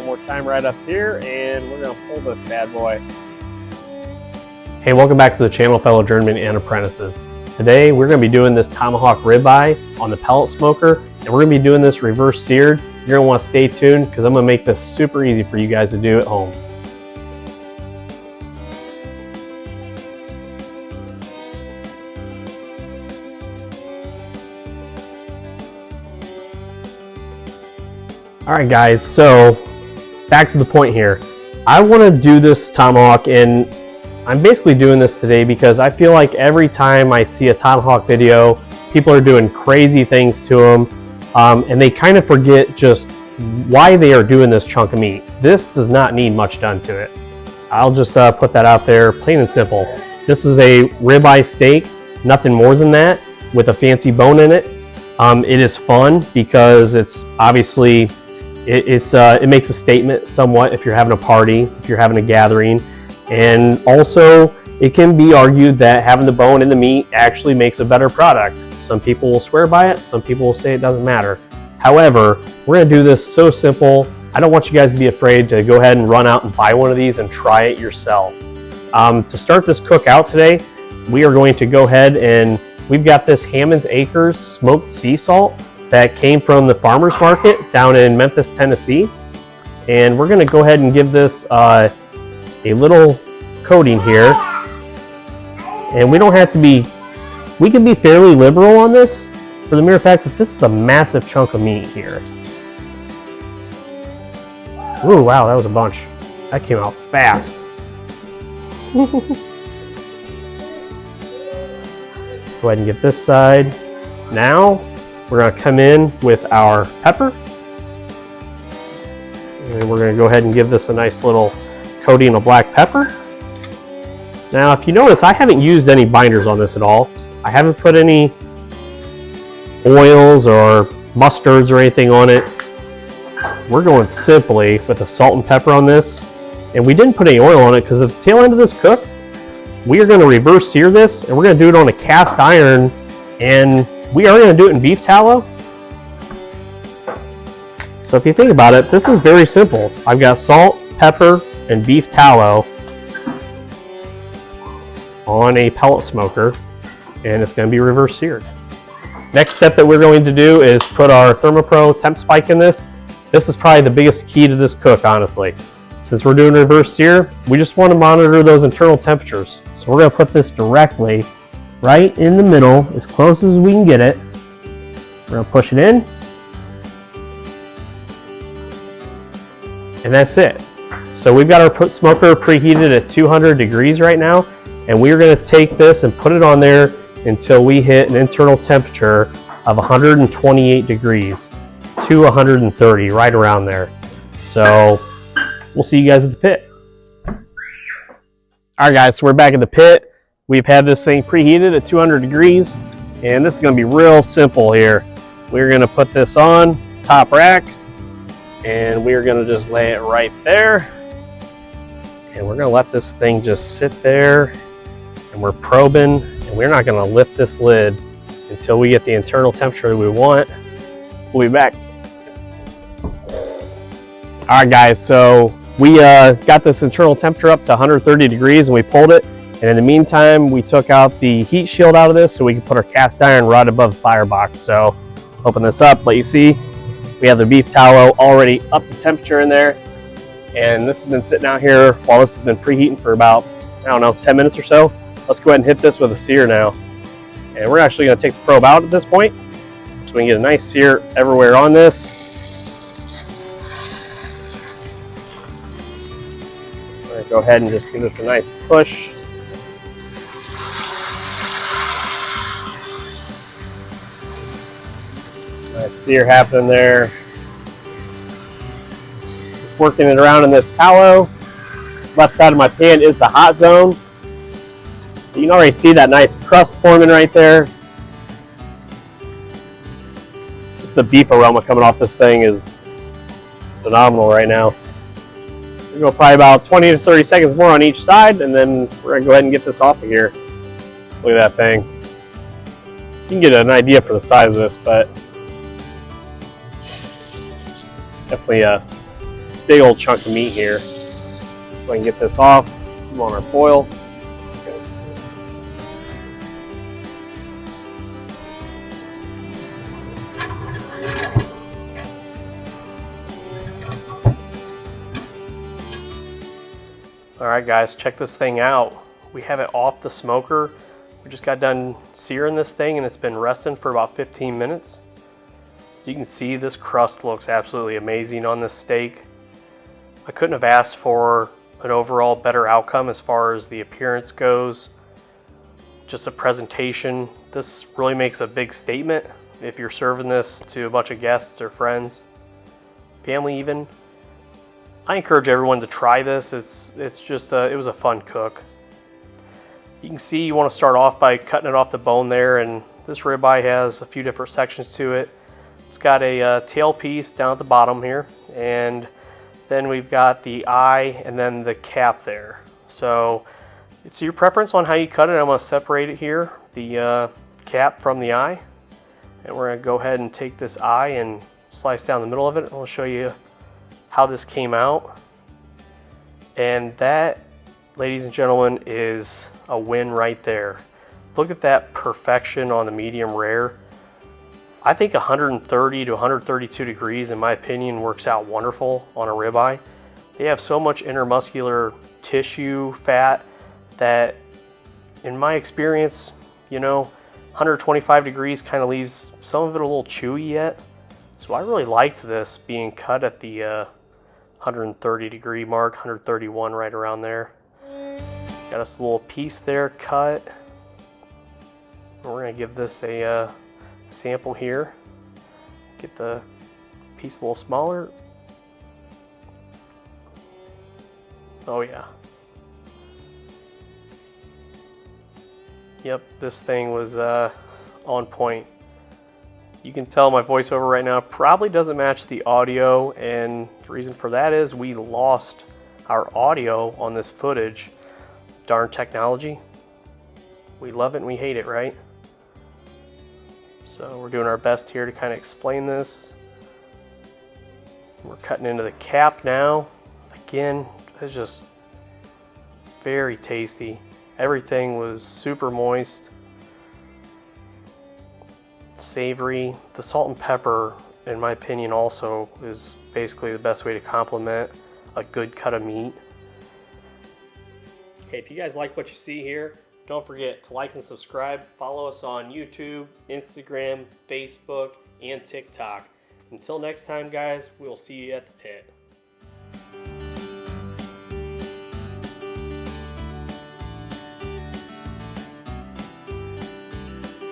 one more time right up here, and we're going to pull this bad boy. Hey, welcome back to the channel, fellow journeymen and apprentices. Today we're going to be doing this tomahawk ribeye on the pellet smoker, and we're going to be doing this reverse seared. You're going to want to stay tuned because I'm going to make this super easy for you guys to do at home. Alright guys, so back to the point here. I want to do this tomahawk, and I'm basically doing this today because I feel like every time I see a tomahawk video, people are doing crazy things to them, and they kind of forget just why they are doing this chunk of meat. This does not need much done to it. I'll just put that out there, plain and simple. This is a ribeye steak, nothing more than that, with a fancy bone in it. It is fun because it's obviously it makes a statement somewhat if you're having a party, if you're having a gathering, and also it can be argued that having the bone in the meat actually makes a better product. Some people will swear by it, some people will say it doesn't matter. However, we're going to do this so simple. I don't want you guys to be afraid to go ahead and run out and buy one of these and try it yourself. To start this cook out today, we are going to go ahead and we've got this Hammond's Acres smoked sea salt that came from the farmer's market down in Memphis, Tennessee. And we're going to go ahead and give this a little coating here. And we don't have to be, we can be fairly liberal on this for the mere fact that this is a massive chunk of meat here. Ooh, wow, that was a bunch. That came out fast. Go ahead and get this side. Now, we're going to come in with our pepper. And we're going to go ahead and give this a nice little coating of black pepper. Now, if you notice, I haven't used any binders on this at all. I haven't put any oils or mustards or anything on it. We're going simply with the salt and pepper on this. And we didn't put any oil on it because at the tail end of this cook, we are going to reverse sear this, and we're going to do it on a cast iron, and we are going to do it in beef tallow. So if you think about it, this is very simple. I've got salt, pepper, and beef tallow on a pellet smoker, and it's going to be reverse seared. Next step that we're going to do is put our ThermoPro temp spike in this. This is probably the biggest key to this cook, honestly. Since we're doing reverse sear, we just want to monitor those internal temperatures. So we're going to put this directly right in the middle, as close as we can get it. We're going to push it in. And that's it. So we've got our smoker preheated at 200 degrees right now, and we're going to take this and put it on there until we hit an internal temperature of 128 degrees to 130, right around there. So we'll see you guys at the pit. Alright guys, so we're back at the pit. We've had this thing preheated at 200 degrees, and this is going to be real simple here. We're going to put this on top rack, and we're going to just lay it right there. And we're going to let this thing just sit there, and we're probing, and we're not going to lift this lid until we get the internal temperature we want. We'll be back. Alright guys, so we got this internal temperature up to 130 degrees, and we pulled it. And in the meantime, we took out the heat shield out of this so we can put our cast iron right above the firebox. So open this up, let you see. We have the beef tallow already up to temperature in there. And this has been sitting out here while this has been preheating for about, I don't know, 10 minutes or so. Let's go ahead and hit this with a sear now. And we're actually going to take the probe out at this point so we can get a nice sear everywhere on this. We're going to go ahead and just give this a nice push. Nice sear happening there. Working it around in this tallow. Left side of my pan is the hot zone. You can already see that nice crust forming right there. Just the beef aroma coming off this thing is phenomenal right now. We're going to probably about 20 to 30 seconds more on each side, and then we're going to go ahead and get this off of here. Look at that thing. You can get an idea for the size of this, but definitely a big old chunk of meat here. So I can get this off, put them on our foil. All right guys, check this thing out. We have it off the smoker. We just got done searing this thing and it's been resting for about 15 minutes. As you can see, this crust looks absolutely amazing on this steak. I couldn't have asked for an overall better outcome as far as the appearance goes. Just a presentation. This really makes a big statement if you're serving this to a bunch of guests or friends, family even. I encourage everyone to try this. It's just it was a fun cook. You can see you want to start off by cutting it off the bone there, and this ribeye has a few different sections to it. It's got a tail piece down at the bottom here, and then we've got the eye and then the cap there. So it's your preference on how you cut it. I'm going to separate it here, the cap from the eye, and we're going to go ahead and take this eye and slice down the middle of it. I'll show you how this came out. And that, ladies and gentlemen, is a win right there. Look at that perfection on the medium rare. I think 130 to 132 degrees, in my opinion, works out wonderful on a ribeye. They have so much intermuscular tissue fat that, in my experience, you know, 125 degrees kind of leaves some of it a little chewy yet. So I really liked this being cut at the 130 degree mark, 131 right around there. Got us a little piece there cut. We're gonna give this a sample here. Get the piece a little smaller. Oh yeah. Yep, this thing was on point. You can tell my voiceover right now probably doesn't match the audio, and the reason for that is we lost our audio on this footage. Darn technology. We love it and we hate it, right? So we're doing our best here to kind of explain this. We're cutting into the cap now. Again, it's just very tasty. Everything was super moist, savory. The salt and pepper, in my opinion, also is basically the best way to complement a good cut of meat. Hey, if you guys like what you see here, don't forget to like and subscribe. Follow us on YouTube, Instagram, Facebook, and TikTok. Until next time, guys, we'll see you at the pit.